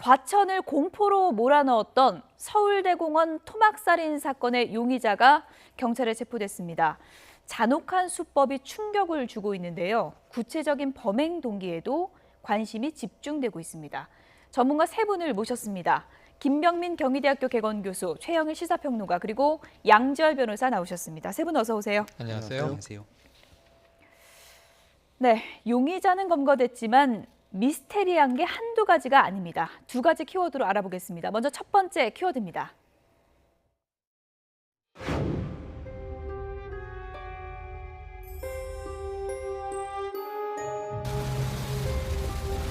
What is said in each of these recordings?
과천을 공포로 몰아넣었던 서울대공원 토막살인 사건의 용의자가 경찰에 체포됐습니다. 잔혹한 수법이 충격을 주고 있는데요. 구체적인 범행 동기에도 관심이 집중되고 있습니다. 전문가 세 분을 모셨습니다. 김병민 경희대학교 개건교수, 최영일 시사평론가, 그리고 양지열 변호사 나오셨습니다. 세 분 어서 오세요. 안녕하세요. 안녕하세요. 네, 용의자는 검거됐지만 미스테리한 게 한두 가지가 아닙니다. 두 가지 키워드로 알아보겠습니다. 먼저 첫 번째 키워드입니다.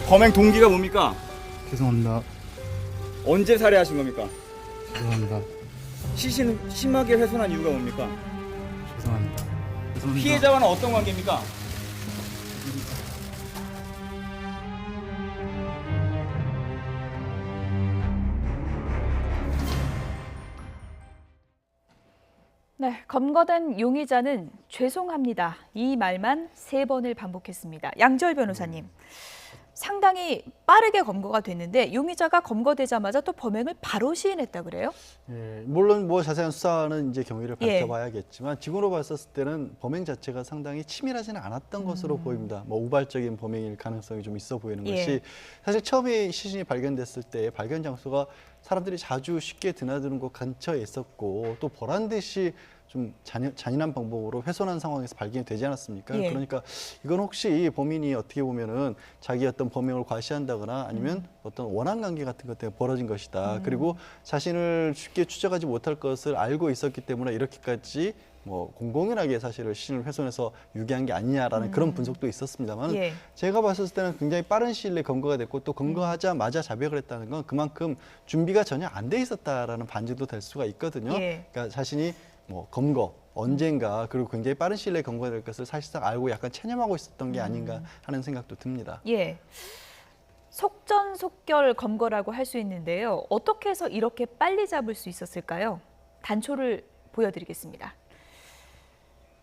범행 동기가 뭡니까? 죄송합니다. 언제 살해하신 겁니까? 죄송합니다. 시신을 심하게 훼손한 이유가 뭡니까? 죄송합니다. 피해자와는 어떤 관계입니까? 네, 검거된 용의자는 죄송합니다. 이 말만 3번을 반복했습니다. 양지열 변호사님, 상당히 빠르게 검거가 됐는데 용의자가 검거되자마자 또 범행을 바로 시인했다 그래요? 예, 물론 뭐 자세한 수사는 이제 경위를 밝혀봐야겠지만 지금으로 봤었을 때는 범행 자체가 상당히 치밀하지는 않았던 것으로 보입니다. 뭐 우발적인 범행일 가능성이 좀 있어 보이는 것이 사실 처음에 시신이 발견됐을 때 발견 장소가 사람들이 자주 쉽게 드나드는 곳 근처에 있었고 또 보란 듯이 좀 잔인한 방법으로 훼손한 상황에서 발견이 되지 않았습니까? 그러니까 이건 혹시 범인이 어떻게 보면은 자기 어떤 범행을 과시한다거나 아니면 어떤 원한 관계 같은 것 때문에 벌어진 것이다. 그리고 자신을 쉽게 추적하지 못할 것을 알고 있었기 때문에 이렇게까지 뭐 공공연하게 사실을 시신을 훼손해서 유기한 게 아니냐라는 그런 분석도 있었습니다만 제가 봤을 때는 굉장히 빠른 시일 내에 검거가 됐고 또 검거하자마자 자백을 했다는 건 그만큼 준비가 전혀 안 돼 있었다라는 반증도 될 수가 있거든요. 그러니까 자신이 뭐 검거 언젠가 그리고 굉장히 빠른 시일 내에 검거가 될 것을 사실상 알고 약간 체념하고 있었던 게 아닌가 하는 생각도 듭니다. 속전속결 검거라고 할 수 있는데요. 어떻게 해서 이렇게 빨리 잡을 수 있었을까요? 단초를 보여드리겠습니다.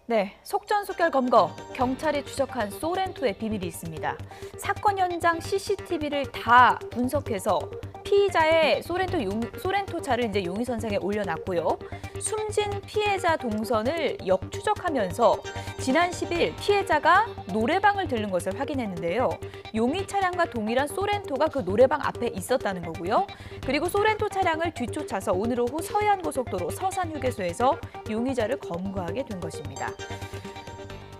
네, 속전속결 검거, 경찰이 추적한 소렌토의 비밀이 있습니다. 사건 현장 CCTV를 다 분석해서 피의자의 소렌토 차를 이제 용의선상에 올려놨고요. 숨진 피해자 동선을 역추적하면서 지난 10일 피해자가 노래방을 들른 것을 확인했는데요. 용의 차량과 동일한 소렌토가 그 노래방 앞에 있었다는 거고요. 그리고 소렌토 차량을 뒤쫓아서 오늘 오후 서해안고속도로 서산휴게소에서 용의자를 검거하게 된 것입니다.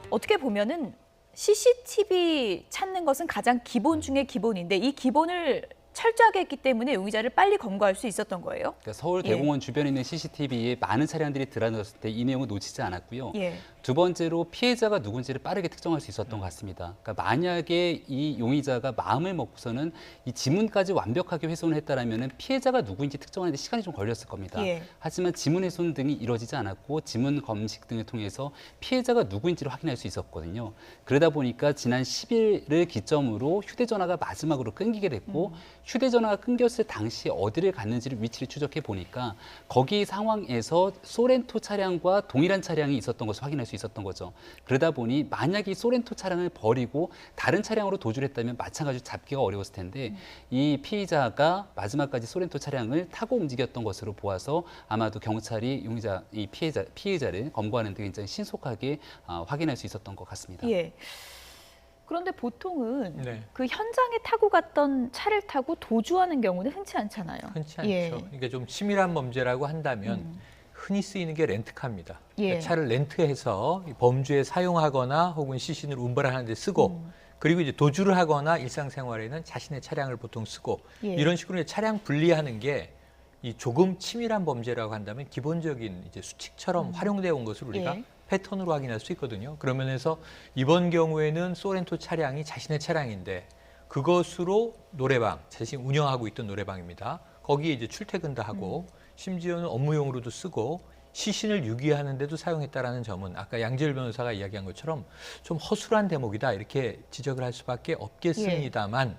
어떻게 보면은 CCTV 찾는 것은 가장 기본 중에 기본인데 이 기본을 철저하게 했기 때문에 용의자를 빨리 검거할 수 있었던 거예요. 그러니까 서울대공원 주변에 있는 CCTV에 많은 차량들이 드러났을 때 이 내용을 놓치지 않았고요. 두 번째로 피해자가 누군지를 빠르게 특정할 수 있었던 것 같습니다. 그러니까 만약에 이 용의자가 마음을 먹고서는 이 지문까지 완벽하게 훼손을 했다라면 피해자가 누구인지 특정하는 데 시간이 좀 걸렸을 겁니다. 하지만 지문 훼손 등이 이루어지지 않았고 지문 검식 등을 통해서 피해자가 누구인지를 확인할 수 있었거든요. 그러다 보니까 지난 10일을 기점으로 휴대전화가 마지막으로 끊기게 됐고 휴대전화가 끊겼을 당시 어디를 갔는지를 위치를 추적해 보니까 거기 상황에서 소렌토 차량과 동일한 차량이 있었던 것을 확인할 수 있었던 거죠. 그러다 보니 만약에 소렌토 차량을 버리고 다른 차량으로 도주를 했다면 마찬가지로 잡기가 어려웠을 텐데 이 피의자가 마지막까지 소렌토 차량을 타고 움직였던 것으로 보아서 아마도 경찰이 용의자, 이 피해자를 검거하는 데 굉장히 신속하게 확인할 수 있었던 것 같습니다. 그런데 보통은 그 현장에 타고 갔던 차를 타고 도주하는 경우는 흔치 않잖아요. 흔치 않죠. 이게 좀 치밀한 범죄라고 한다면 흔히 쓰이는 게 렌트카입니다. 그러니까 차를 렌트해서 범죄에 사용하거나 혹은 시신을 운반하는 데 쓰고 그리고 이제 도주를 하거나 일상생활에는 자신의 차량을 보통 쓰고 이런 식으로 차량 분리하는 게 이 조금 치밀한 범죄라고 한다면 기본적인 이제 수칙처럼 활용되어 온 것을 우리가 패턴으로 확인할 수 있거든요. 그런 면에서 이번 경우에는 소렌토 차량이 자신의 차량인데 그것으로 노래방, 자신이 운영하고 있던 노래방입니다. 거기에 이제 출퇴근도 하고 심지어는 업무용으로도 쓰고 시신을 유기하는 데도 사용했다라는 점은 아까 양지열 변호사가 이야기한 것처럼 좀 허술한 대목이다 이렇게 지적을 할 수밖에 없겠습니다만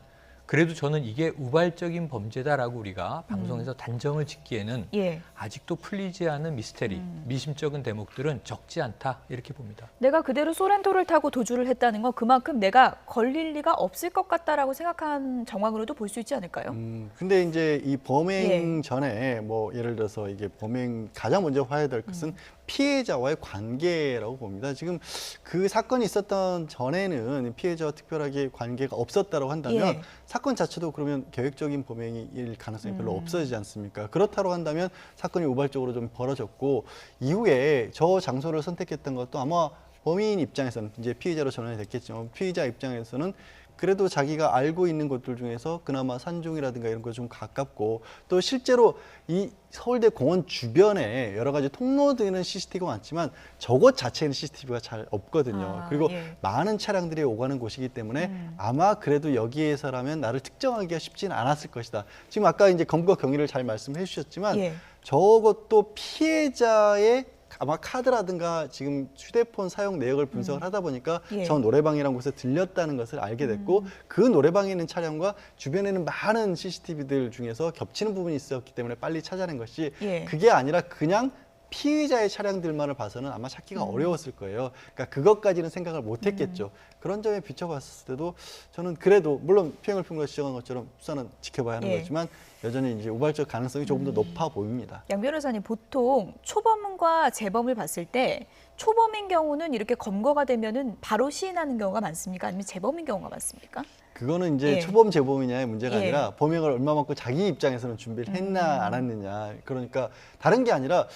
그래도 저는 이게 우발적인 범죄다라고 우리가 방송에서 단정을 짓기에는 아직도 풀리지 않은 미스테리, 미심쩍은 대목들은 적지 않다 이렇게 봅니다. 내가 그대로 소렌토를 타고 도주를 했다는 건 그만큼 내가 걸릴 리가 없을 것 같다라고 생각한 정황으로도 볼 수 있지 않을까요? 근데 이제 이 범행 전에 뭐 예를 들어서 이게 범행 가장 먼저 봐야 될 것은 피해자와의 관계라고 봅니다. 지금 그 사건이 있었던 전에는 피해자와 특별하게 관계가 없었다고 한다면 사건 자체도 그러면 계획적인 범행일 가능성이 별로 없어지지 않습니까? 그렇다고 한다면 사건이 우발적으로 좀 벌어졌고 이후에 저 장소를 선택했던 것도 아마 범인 입장에서는 이제 피해자로 전환이 됐겠지만 피해자 입장에서는 그래도 자기가 알고 있는 곳들 중에서 그나마 산중이라든가 이런 거 좀 가깝고 또 실제로 이 서울대 공원 주변에 여러 가지 통로되는 CCTV가 많지만 저곳 자체에는 CCTV가 잘 없거든요. 그리고 많은 차량들이 오가는 곳이기 때문에 아마 그래도 여기에서라면 나를 특정하기가 쉽지는 않았을 것이다. 지금 아까 이제 검거 경위를 잘 말씀해 주셨지만 저것도 피해자의 아마 카드라든가 지금 휴대폰 사용 내역을 분석을 하다 보니까 저 노래방이라는 곳에 들렸다는 것을 알게 됐고 그 노래방에 있는 차량과 주변에는 많은 CCTV들 중에서 겹치는 부분이 있었기 때문에 빨리 찾아낸 것이 그게 아니라 그냥 피해자의 차량들만을 봐서는 아마 찾기가 어려웠을 거예요. 그러니까 그것까지는 생각을 못 했겠죠. 그런 점에 비춰봤을 때도 저는 그래도 물론 표현을 평가 지적한 것처럼 수사는 지켜봐야 하는 거지만 여전히 이제 우발적 가능성이 조금 더 높아 보입니다. 양 변호사님, 보통 초범과 재범을 봤을 때 초범인 경우는 이렇게 검거가 되면은 바로 시인하는 경우가 많습니까? 아니면 재범인 경우가 많습니까? 그거는 이제 초범 재범이냐의 문제가 아니라 범행을 얼마만큼 자기 입장에서는 준비를 했나 안 했느냐. 그러니까 다른 게 아니라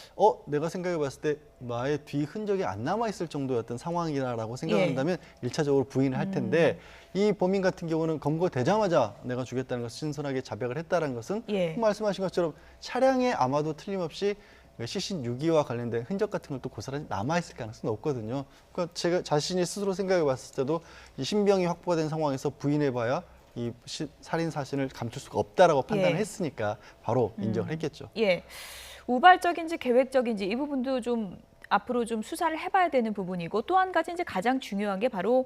내가 생각해 봤을 때 나의 뒤 흔적이 안 남아 있을 정도였던 상황이라고 생각한다면 일차적으로 부인을 할 텐데 이 범인 같은 경우는 검거되자마자 내가 죽였다는 것을 신선하게 자백을 했다는 것은 말씀하신 것처럼 차량에 아마도 틀림없이 시신 유기와 관련된 흔적 같은 것도 고스란히 남아있을 가능성이 높거든요. 그러니까 제가 자신이 스스로 생각해 봤을 때도 이 신병이 확보가 된 상황에서 부인해봐야 이 살인 사실을 감출 수가 없다라고 판단을 했으니까 바로 인정을 했겠죠. 우발적인지 계획적인지 이 부분도 좀 앞으로 좀 수사를 해봐야 되는 부분이고 또 한 가지 이제 가장 중요한 게 바로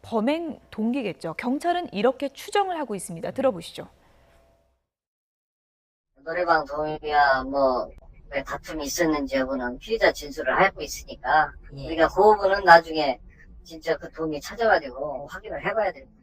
범행 동기겠죠. 경찰은 이렇게 추정을 하고 있습니다. 들어보시죠. 노래방 도움이야 왜 다툼이 있었는지 여부는 피해자 진술을 알고 있으니까 우리가 그 부분은 나중에 진짜 그 도움이 찾아가지고 확인을 해봐야 됩니다.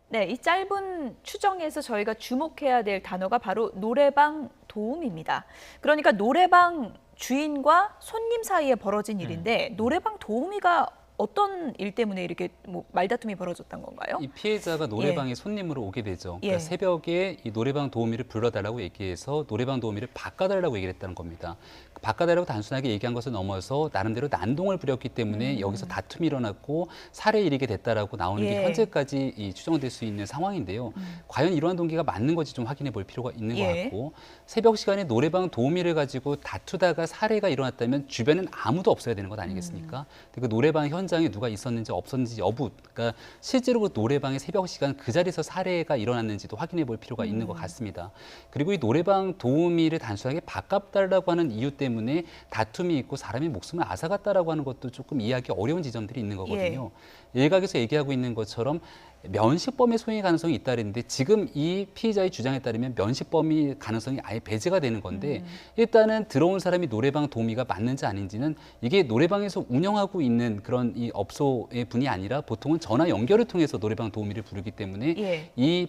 네, 이 짧은 추정에서 저희가 주목해야 될 단어가 바로 노래방 도움입니다. 그러니까 노래방 주인과 손님 사이에 벌어진 일인데 노래방 도우미가 어떤 일 때문에 이렇게 말다툼이 벌어졌던 건가요? 이 피해자가 노래방에 손님으로 오게 되죠. 그러니까 새벽에 이 노래방 도우미를 불러달라고 얘기해서 노래방 도우미를 바꿔달라고 얘기를 했다는 겁니다. 바꿔달라고 단순하게 얘기한 것을 넘어서 나름대로 난동을 부렸기 때문에 여기서 다툼이 일어났고 살해에 이르게 됐다라고 나오는 게 현재까지 이 추정될 수 있는 상황인데요. 과연 이러한 동기가 맞는 건지 좀 확인해 볼 필요가 있는 것 같고 새벽 시간에 노래방 도우미를 가지고 다투다가 살해가 일어났다면 주변엔 아무도 없어야 되는 것 아니겠습니까? 그 노래방 현장에 누가 있었는지 없었는지 여부, 그러니까 실제로 그 노래방의 새벽 시간 그 자리에서 살해가 일어났는지도 확인해 볼 필요가 있는 것 같습니다. 그리고 이 노래방 도우미를 단순하게 바꿔달라고 하는 이유 때문에 다툼이 있고 사람의 목숨을 앗아갔다라고 하는 것도 조금 이해하기 어려운 지점들이 있는 거거든요. 일각에서 얘기하고 있는 것처럼 면식범의 소행의 가능성이 있다는데 지금 이 피의자의 주장에 따르면 면식범의 가능성이 아예 배제가 되는 건데 일단은 들어온 사람이 노래방 도우미가 맞는지 아닌지는 이게 노래방에서 운영하고 있는 그런 이 업소의 분이 아니라 보통은 전화 연결을 통해서 노래방 도우미를 부르기 때문에 이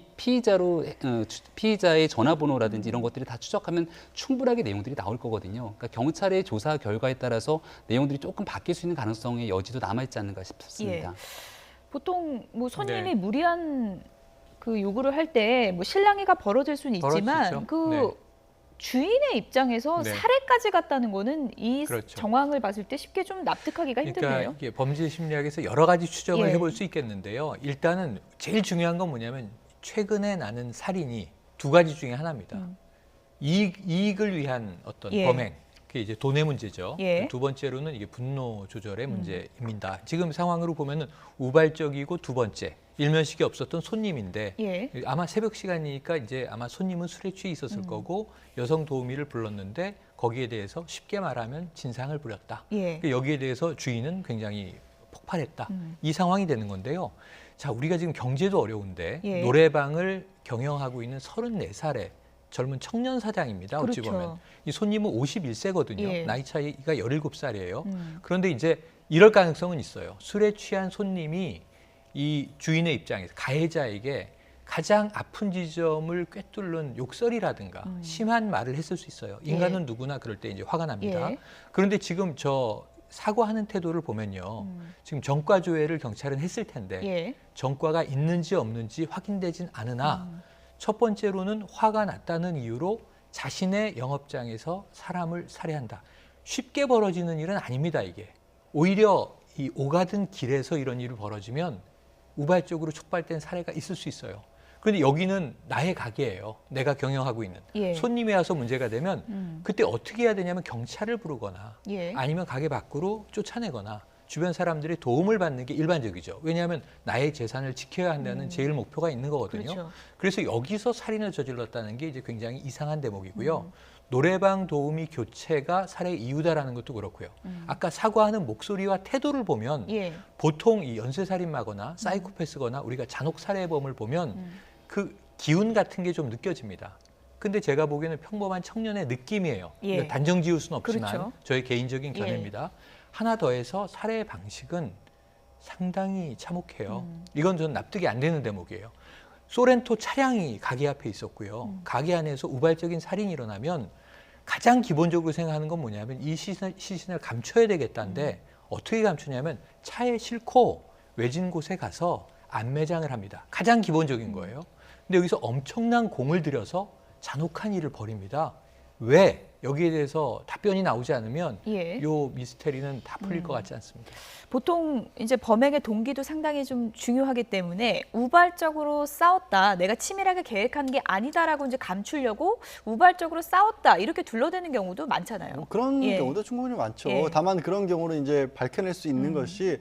피의자의 전화번호라든지 이런 것들이 다 추적하면 충분하게 내용들이 나올 거거든요. 그러니까 경찰의 조사 결과에 따라서 내용들이 조금 바뀔 수 있는 가능성의 여지도 남아있지 않는가 싶습니다. 보통 손님이 무리한 그 요구를 할 때 신랑이가 벌어질 수는 있지만 주인의 입장에서 살해까지 갔다는 거는 이 정황을 봤을 때 쉽게 좀 납득하기가 힘든데요. 그러니까 이게 범죄 심리학에서 여러 가지 추정을 해볼 수 있겠는데요. 일단은 제일 중요한 건 뭐냐면 최근에 나는 살인이 두 가지 중에 하나입니다. 이익을 위한 어떤 범행. 그게 이제 돈의 문제죠. 두 번째로는 이게 분노 조절의 문제입니다. 지금 상황으로 보면은 우발적이고 두 번째 일면식이 없었던 손님인데 아마 새벽 시간이니까 이제 아마 손님은 술에 취해 있었을 거고 여성 도우미를 불렀는데 거기에 대해서 쉽게 말하면 진상을 부렸다. 여기에 대해서 주인은 굉장히 폭발했다. 이 상황이 되는 건데요. 자, 우리가 지금 경제도 어려운데 예. 노래방을 경영하고 있는 34살의 젊은 청년 사장입니다. 어찌 그렇죠. 보면. 이 손님은 51세거든요. 예. 나이 차이가 17살이에요. 그런데 이제 이럴 가능성은 있어요. 술에 취한 손님이 이 주인의 입장에서 가해자에게 가장 아픈 지점을 꿰뚫는 욕설이라든가 심한 말을 했을 수 있어요. 인간은 누구나 그럴 때 이제 화가 납니다. 예. 그런데 지금 저 사과하는 태도를 보면요. 지금 전과 조회를 경찰은 했을 텐데 예. 전과가 있는지 없는지 확인되진 않으나 첫 번째로는 화가 났다는 이유로 자신의 영업장에서 사람을 살해한다. 쉽게 벌어지는 일은 아닙니다, 이게. 오히려 이 오가던 길에서 이런 일이 벌어지면 우발적으로 촉발된 사례가 있을 수 있어요. 그런데 여기는 나의 가게예요. 내가 경영하고 있는. 예. 손님이 와서 문제가 되면 그때 어떻게 해야 되냐면 경찰을 부르거나 예. 아니면 가게 밖으로 쫓아내거나 주변 사람들의 도움을 받는 게 일반적이죠. 왜냐하면 나의 재산을 지켜야 한다는 제일 목표가 있는 거거든요. 그렇죠. 그래서 여기서 살인을 저질렀다는 게 이제 굉장히 이상한 대목이고요. 노래방 도우미 교체가 살해의 이유다라는 것도 그렇고요. 아까 사과하는 목소리와 태도를 보면 예. 보통 이 연쇄살인마거나 사이코패스거나 우리가 잔혹살해범을 보면 그 기운 같은 게 좀 느껴집니다. 근데 제가 보기에는 평범한 청년의 느낌이에요. 예. 단정 지을 수는 없지만 그렇죠. 저의 개인적인 예. 견해입니다. 하나 더해서 살해 방식은 상당히 참혹해요. 이건 저는 납득이 안 되는 대목이에요. 소렌토 차량이 가게 앞에 있었고요. 가게 안에서 우발적인 살인이 일어나면 가장 기본적으로 생각하는 건 뭐냐면 이 시신을 감춰야 되겠다는데 어떻게 감추냐면 차에 싣고 외진 곳에 가서 안매장을 합니다. 가장 기본적인 거예요. 근데 여기서 엄청난 공을 들여서 잔혹한 일을 벌입니다. 왜? 여기에 대해서 답변이 나오지 않으면 예. 요 미스테리는 다 풀릴 것 같지 않습니다. 보통 이제 범행의 동기도 상당히 좀 중요하기 때문에 우발적으로 싸웠다, 내가 치밀하게 계획한 게 아니다라고 이제 감추려고 우발적으로 싸웠다 이렇게 둘러대는 경우도 많잖아요. 그런 예. 경우도 충분히 많죠. 예. 다만 그런 경우는 이제 밝혀낼 수 있는 것이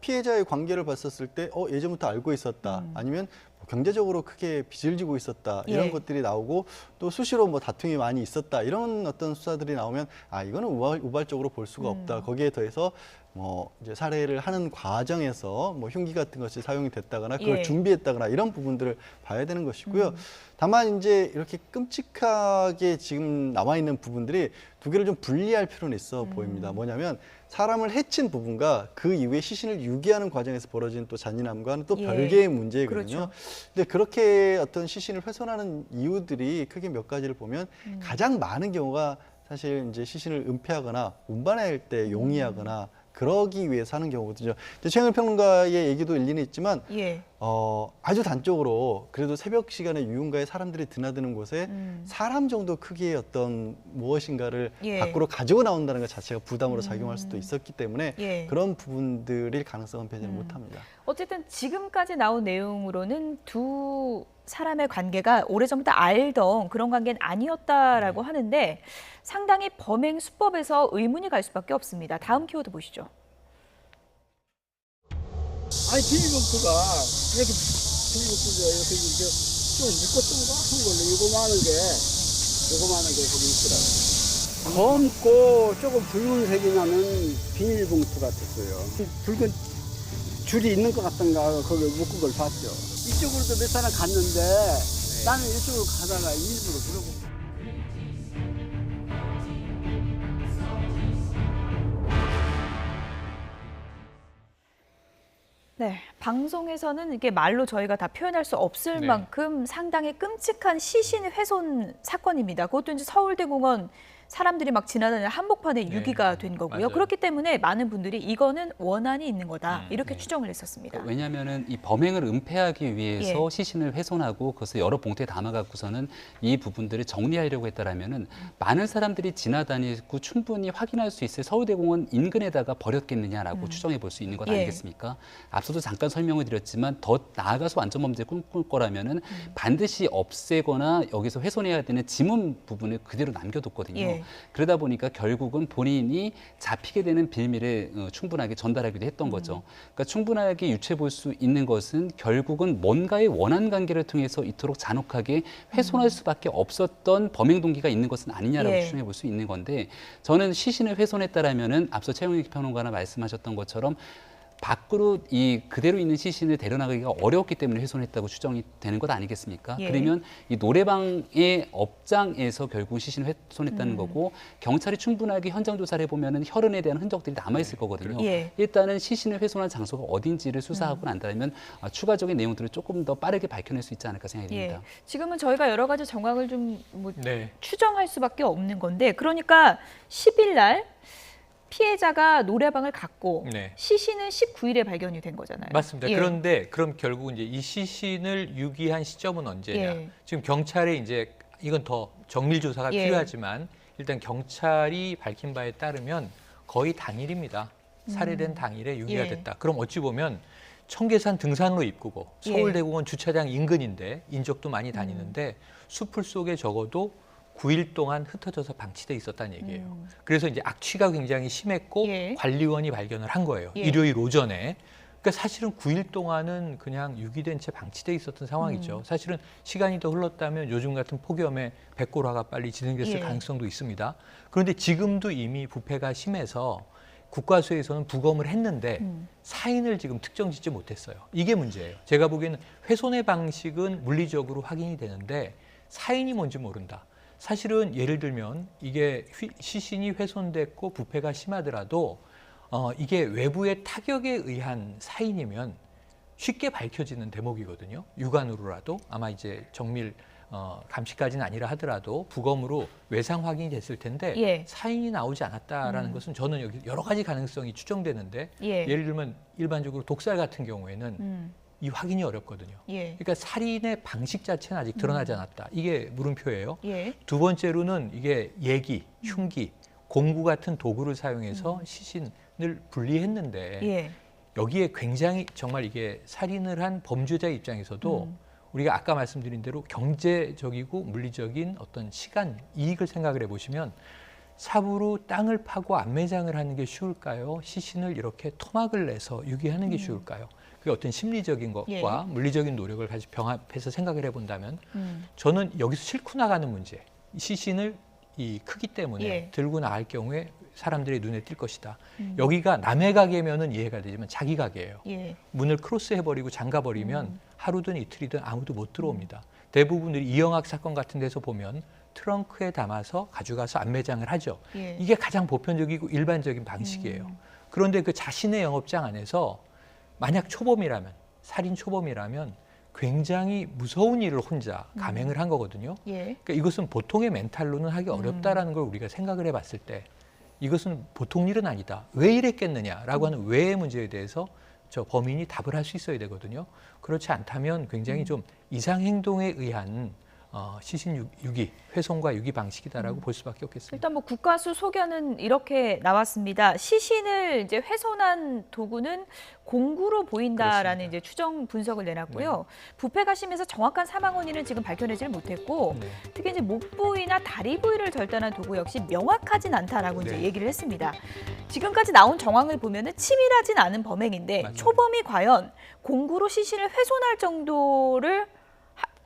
피해자의 관계를 봤었을 때 예전부터 알고 있었다. 아니면 경제적으로 크게 빚을 지고 있었다. 이런 예. 것들이 나오고 또 수시로 뭐 다툼이 많이 있었다. 이런 어떤 수사들이 나오면 이거는 우발적으로 볼 수가 없다. 거기에 더해서 뭐 이제 살해를 하는 과정에서 뭐 흉기 같은 것이 사용이 됐다거나 그걸 예. 준비했다거나 이런 부분들을 봐야 되는 것이고요. 다만 이제 이렇게 끔찍하게 지금 남아 있는 부분들이 두 개를 좀 분리할 필요는 있어 보입니다. 뭐냐면 사람을 해친 부분과 그 이후에 시신을 유기하는 과정에서 벌어진 또 잔인함과는 또 예. 별개의 문제거든요. 그렇죠. 근데 그렇게 어떤 시신을 훼손하는 이유들이 크게 몇 가지를 보면 가장 많은 경우가 사실 이제 시신을 은폐하거나 운반할 때 용이하거나 그러기 위해서 하는 경우거든요. 최영일 평론가의 얘기도 일리는 있지만 예. 아주 단적으로 그래도 새벽 시간에 유흥가에 사람들이 드나드는 곳에 사람 정도 크기의 어떤 무엇인가를 예. 밖으로 가지고 나온다는 것 자체가 부담으로 작용할 수도 있었기 때문에 예. 그런 부분들일 가능성은 배제는 못합니다. 어쨌든 지금까지 나온 내용으로는 두 사람의 관계가 오래전부터 알던 그런 관계는 아니었다라고 하는데 상당히 범행 수법에서 의문이 갈 수밖에 없습니다. 다음 키워드 보시죠. 아니 비닐봉투가 이렇게 비닐봉투가 이렇게 좀 묶었던가 한 걸로 요거만한 게 거기 있더라고요. 검고 조금 붉은색이 나는 비닐봉투 같았어요. 붉은 줄이 있는 것 같던가 거기 묶은 걸 봤죠. 이쪽으로도 몇 사람 갔는데 나는 이쪽으로 가다가 일부러 물어보고. 네, 방송에서는 이게 말로 저희가 다 표현할 수 없을 네. 만큼 상당히 끔찍한 시신 훼손 사건입니다. 그것도 이제 서울대공원 사람들이 막 지나다니는 한복판에 네, 유기가 된 거고요. 맞아요. 그렇기 때문에 많은 분들이 이거는 원한이 있는 거다 이렇게 네. 추정을 했었습니다. 왜냐하면은 이 범행을 은폐하기 위해서 예. 시신을 훼손하고 그것을 여러 봉투에 담아갖고서는 이 부분들을 정리하려고 했다라면은 많은 사람들이 지나다니고 충분히 확인할 수 있을 서울대공원 인근에다가 버렸겠느냐라고 추정해 볼 수 있는 것 예. 아니겠습니까? 앞서도 잠깐 설명을 드렸지만 더 나아가서 완전 범죄를 꿈꿀 거라면은 반드시 없애거나 여기서 훼손해야 되는 지문 부분을 그대로 남겨뒀거든요. 예. 그러다 보니까 결국은 본인이 잡히게 되는 빌미를 충분하게 전달하기도 했던 거죠. 그러니까 충분하게 유추해 볼 수 있는 것은 결국은 뭔가의 원한 관계를 통해서 이토록 잔혹하게 훼손할 수밖에 없었던 범행 동기가 있는 것은 아니냐라고 예. 추정해 볼 수 있는 건데 저는 시신을 훼손했다라면은 앞서 최영일 평론가가 말씀하셨던 것처럼 밖으로 이 그대로 있는 시신을 데려나가기가 어려웠기 때문에 훼손했다고 추정이 되는 것 아니겠습니까? 예. 그러면 이 노래방의 업장에서 결국 시신을 훼손했다는 거고 경찰이 충분하게 현장 조사를 해보면은 혈흔에 대한 흔적들이 남아 있을 거거든요. 예. 일단은 시신을 훼손한 장소가 어딘지를 수사하고 난 다음에 추가적인 내용들을 조금 더 빠르게 밝혀낼 수 있지 않을까 생각이 듭니다. 예. 지금은 저희가 여러 가지 정황을 좀 뭐 네. 추정할 수밖에 없는 건데 그러니까 10일 날 피해자가 노래방을 갔고 네. 시신은 19일에 발견이 된 거잖아요. 맞습니다. 예. 그런데 그럼 결국 이제 이 시신을 유기한 시점은 언제냐? 예. 지금 경찰에 이제 이건 더 정밀 조사가 예. 필요하지만 일단 경찰이 밝힌 바에 따르면 거의 당일입니다. 살해된 당일에 유기가 예. 됐다. 그럼 어찌 보면 청계산 등산로 입구고 서울대공원 주차장 인근인데 인적도 많이 다니는데 숲을 속에 적어도 9일 동안 흩어져서 방치돼 있었다는 얘기예요. 그래서 이제 악취가 굉장히 심했고 예. 관리원이 발견을 한 거예요. 예. 일요일 오전에. 그러니까 사실은 9일 동안은 그냥 유기된 채 방치돼 있었던 상황이죠. 사실은 시간이 더 흘렀다면 요즘 같은 폭염에 백골화가 빨리 진행됐을 예. 가능성도 있습니다. 그런데 지금도 이미 부패가 심해서 국과수에서는 부검을 했는데 사인을 지금 특정짓지 못했어요. 이게 문제예요. 제가 보기에는 훼손의 방식은 물리적으로 확인이 되는데 사인이 뭔지 모른다. 사실은 예를 들면 이게 시신이 훼손됐고 부패가 심하더라도 이게 외부의 타격에 의한 사인이면 쉽게 밝혀지는 대목이거든요. 육안으로라도 아마 이제 정밀 감시까지는 아니라 하더라도 부검으로 외상 확인이 됐을 텐데 예. 사인이 나오지 않았다라는 것은 저는 여기 여러 가지 가능성이 추정되는데 예. 예를 들면 일반적으로 독살 같은 경우에는 이 확인이 어렵거든요. 예. 그러니까 살인의 방식 자체는 아직 드러나지 않았다. 이게 물음표예요. 예. 두 번째로는 이게 예기, 흉기, 공구 같은 도구를 사용해서 시신을 분리했는데 예. 여기에 굉장히 정말 이게 살인을 한 범죄자 입장에서도 우리가 아까 말씀드린 대로 경제적이고 물리적인 어떤 시간, 이익을 생각을 해보시면 삽으로 땅을 파고 안매장을 하는 게 쉬울까요? 시신을 이렇게 토막을 내서 유기하는 게 쉬울까요? 그게 어떤 심리적인 것과 예. 물리적인 노력을 같이 병합해서 생각을 해본다면 저는 여기서 싣고 나가는 문제, 시신을 이 크기 때문에 예. 들고 나갈 경우에 사람들의 눈에 띌 것이다. 여기가 남의 가게면은 이해가 되지만 자기 가게예요. 예. 문을 크로스해버리고 잠가버리면 하루든 이틀이든 아무도 못 들어옵니다. 대부분들이 이영학 사건 같은 데서 보면 트렁크에 담아서 가져가서 안매장을 하죠. 예. 이게 가장 보편적이고 일반적인 방식이에요. 그런데 그 자신의 영업장 안에서 만약 초범이라면, 살인 초범이라면 굉장히 무서운 일을 혼자 감행을 한 거거든요. 예. 그러니까 이것은 보통의 멘탈로는 하기 어렵다라는 걸 우리가 생각을 해봤을 때 이것은 보통 일은 아니다. 왜 이랬겠느냐라고 하는 왜의 문제에 대해서 저 범인이 답을 할 수 있어야 되거든요. 그렇지 않다면 굉장히 좀 이상 행동에 의한 시신 유기, 훼손과 유기 방식이다라고 볼 수밖에 없겠습니다. 일단 뭐 국가수 소견은 이렇게 나왔습니다. 시신을 이제 훼손한 도구는 공구로 보인다라는 그렇습니다. 이제 추정 분석을 내놨고요. 부패가 심해서 정확한 사망 원인은 지금 밝혀내질 못했고 네. 특히 이제 목 부위나 다리 부위를 절단한 도구 역시 명확하진 않다라고 이제 네. 얘기를 했습니다. 지금까지 나온 정황을 보면은 치밀하진 않은 범행인데 맞아요. 초범이 과연 공구로 시신을 훼손할 정도를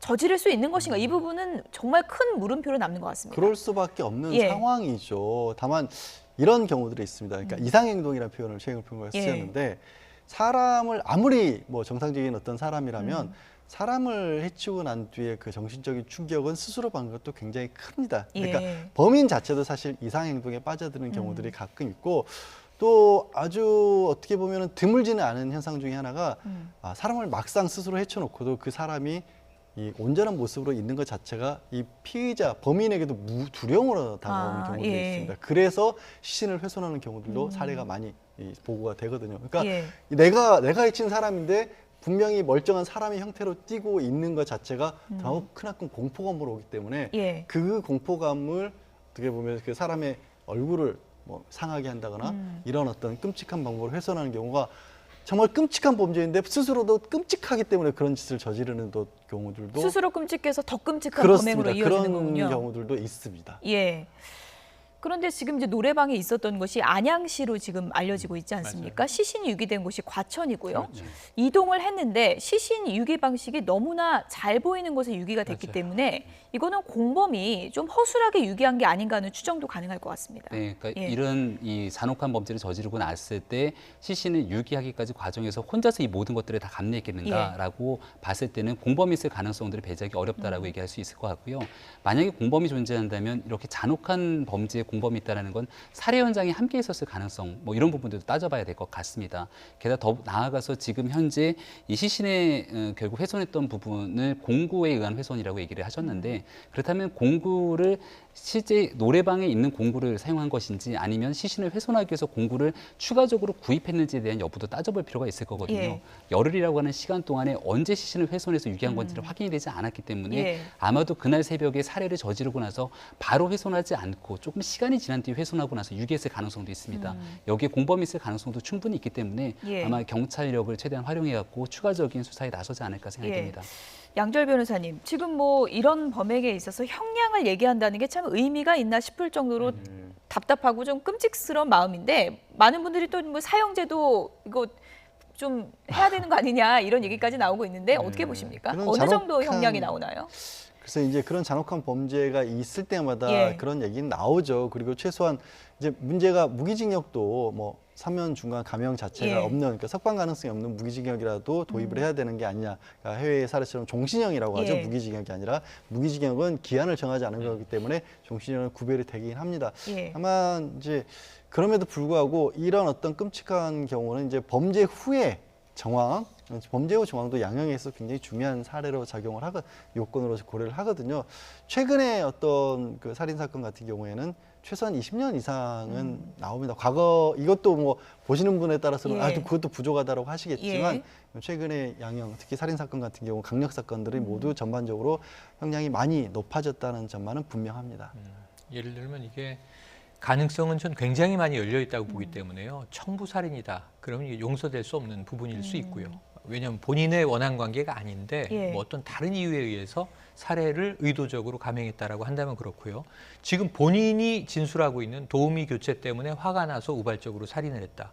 저지를 수 있는 것인가? 이 부분은 정말 큰 물음표로 남는 것 같습니다. 그럴 수밖에 없는 예. 상황이죠. 다만 이런 경우들이 있습니다. 그러니까 이상행동이라는 표현을 최근 평가에 예. 쓰였는데 사람을 아무리 뭐 정상적인 어떤 사람이라면 사람을 해치고 난 뒤에 그 정신적인 충격은 스스로 받는 것도 굉장히 큽니다. 그러니까 예. 범인 자체도 사실 이상행동에 빠져드는 경우들이 가끔 있고 또 아주 어떻게 보면 드물지는 않은 현상 중에 하나가 사람을 막상 스스로 해쳐놓고도 그 사람이 이 온전한 모습으로 있는 것 자체가 이 피의자, 범인에게도 두려움으로 다가오는 경우도 예. 있습니다. 그래서 시신을 훼손하는 경우들도 사례가 많이 보고가 되거든요. 그러니까 예. 내가 해친 사람인데 분명히 멀쩡한 사람의 형태로 띄고 있는 것 자체가 더욱 크나큰 공포감으로 오기 때문에 예. 그 공포감을 어떻게 보면 그 사람의 얼굴을 뭐 상하게 한다거나 이런 어떤 끔찍한 방법으로 훼손하는 경우가 정말 끔찍한 범죄인데 스스로도 끔찍하기 때문에 그런 짓을 저지르는 경우들도 스스로 끔찍해서 더 끔찍한 그렇습니다. 범행으로 이어지는 그런 거군요. 경우들도 있습니다. 예. 그런데 지금 이제 노래방에 있었던 곳이 안양시로 지금 알려지고 있지 않습니까? 맞아요. 시신이 유기된 곳이 과천이고요. 그렇죠. 이동을 했는데 시신 유기 방식이 너무나 잘 보이는 곳에 유기가 됐기 맞아요. 때문에 이거는 공범이 좀 허술하게 유기한 게 아닌가 하는 추정도 가능할 것 같습니다. 네, 그러니까 예. 이런 이 잔혹한 범죄를 저지르고 났을 때 시신을 유기하기까지 과정에서 혼자서 이 모든 것들을 다 감내했겠는가라고 봤을 때는 공범이 있을 가능성들을 배제하기 어렵다라고 얘기할 수 있을 것 같고요. 만약에 공범이 존재한다면 이렇게 잔혹한 범죄에 공범이 있다는 건 살해 현장에 함께 있었을 가능성 뭐 이런 부분들도 따져봐야 될 것 같습니다. 게다가 더 나아가서 지금 현재 이 시신에 결국 훼손했던 부분을 공구에 의한 훼손이라고 얘기를 하셨는데 그렇다면 공구를 실제 노래방에 있는 공구를 사용한 것인지 아니면 시신을 훼손하기 위해서 공구를 추가적으로 구입했는지에 대한 여부도 따져볼 필요가 있을 거거든요. 예. 열흘이라고 하는 시간 동안에 언제 시신을 훼손해서 유기한 건지를 확인이 되지 않았기 때문에 예. 아마도 그날 새벽에 살해를 저지르고 나서 바로 훼손하지 않고 조금 시간이 지난 뒤에 훼손하고 나서 유기했을 가능성도 있습니다. 여기에 공범이 있을 가능성도 충분히 있기 때문에 예. 아마 경찰력을 최대한 활용해갖고 추가적인 수사에 나서지 않을까 생각이 예. 됩니다. 양절 변호사님, 지금 뭐 이런 범행에 있어서 형량을 얘기한다는 게 참 의미가 있나 싶을 정도로 답답하고 좀 끔찍스러운 마음인데 많은 분들이 또 뭐 사형제도 이거 좀 해야 되는 거 아니냐 이런 얘기까지 나오고 있는데 어떻게 보십니까? 그런 어느 정도 잔혹한- 형량이 나오나요? 그래서 이제 그런 잔혹한 범죄가 있을 때마다 예. 그런 얘기는 나오죠. 그리고 최소한 이제 문제가 무기징역도 뭐 사면 중간 감형 자체가 예. 없는 그러니까 석방 가능성이 없는 무기징역이라도 도입을 해야 되는 게 아니냐. 그러니까 해외의 사례처럼 종신형이라고 하죠. 예. 무기징역이 아니라 무기징역은 기한을 정하지 않은 거기 때문에 종신형은 구별이 되긴 합니다. 예. 다만 이제 그럼에도 불구하고 이런 어떤 끔찍한 경우는 이제 범죄 후에 정황, 범죄 후 정황도 양형에서 굉장히 중요한 사례로 작용을 요건으로 고려를 하거든요. 최근에 어떤 그 살인 사건 같은 경우에는 최소한 20년 이상은 나옵니다. 과거 이것도 뭐 보시는 분에 따라서는 예. 아, 그것도 부족하다고 하시겠지만 예. 최근에 양형, 특히 살인 사건 같은 경우 강력 사건들이 모두 전반적으로 형량이 많이 높아졌다는 점만은 분명합니다. 예를 들면 이게 가능성은 전 굉장히 많이 열려 있다고 보기 때문에요. 청부 살인이다. 그러면 이게 용서될 수 없는 부분일 수 있고요. 왜냐하면 본인의 원한 관계가 아닌데 예. 뭐 어떤 다른 이유에 의해서 살해를 의도적으로 감행했다라고 한다면 그렇고요. 지금 본인이 진술하고 있는 도우미 교체 때문에 화가 나서 우발적으로 살인을 했다.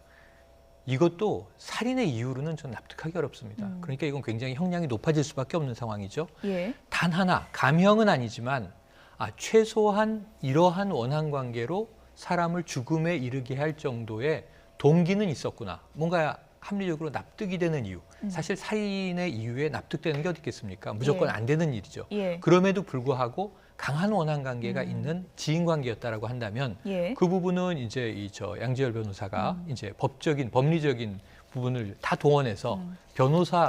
이것도 살인의 이유로는 전 납득하기 어렵습니다. 그러니까 이건 굉장히 형량이 높아질 수밖에 없는 상황이죠. 예. 단 하나, 감형은 아니지만 최소한 이러한 원한 관계로 사람을 죽음에 이르게 할 정도의 동기는 있었구나. 뭔가 합리적으로 납득이 되는 이유. 사실 살인의 이유에 납득되는 게 어디 있겠습니까? 무조건 예. 안 되는 일이죠. 예. 그럼에도 불구하고 강한 원한 관계가 있는 지인 관계였다라고 한다면 예. 그 부분은 이제 양지열 변호사가 이제 법적인 법리적인 부분을 다 동원해서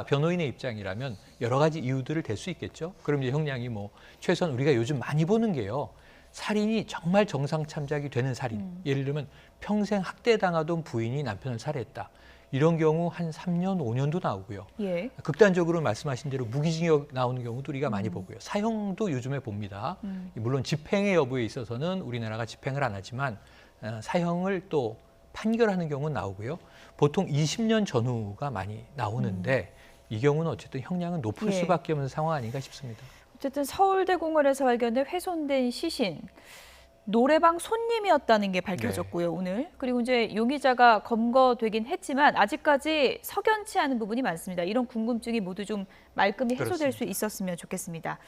변호인의 입장이라면 여러 가지 이유들을 댈 수 있겠죠. 그럼 이제 형량이 뭐 최소한 우리가 요즘 많이 보는 게요. 살인이 정말 정상 참작이 되는 살인. 예를 들면 평생 학대당하던 부인이 남편을 살해했다. 이런 경우 한 3년, 5년도 나오고요. 예. 극단적으로 말씀하신 대로 무기징역 나오는 경우도 우리가 많이 보고요. 사형도 요즘에 봅니다. 물론 집행의 여부에 있어서는 우리나라가 집행을 안 하지만 사형을 또 판결하는 경우는 나오고요. 보통 20년 전후가 많이 나오는데 이 경우는 어쨌든 형량은 높을 예. 수밖에 없는 상황 아닌가 싶습니다. 어쨌든 서울대공원에서 발견된 훼손된 시신 노래방 손님이었다는 게 밝혀졌고요, 오늘. 그리고 이제 용의자가 검거되긴 했지만 아직까지 석연치 않은 부분이 많습니다. 이런 궁금증이 모두 좀 말끔히 해소될 수 있었으면 좋겠습니다.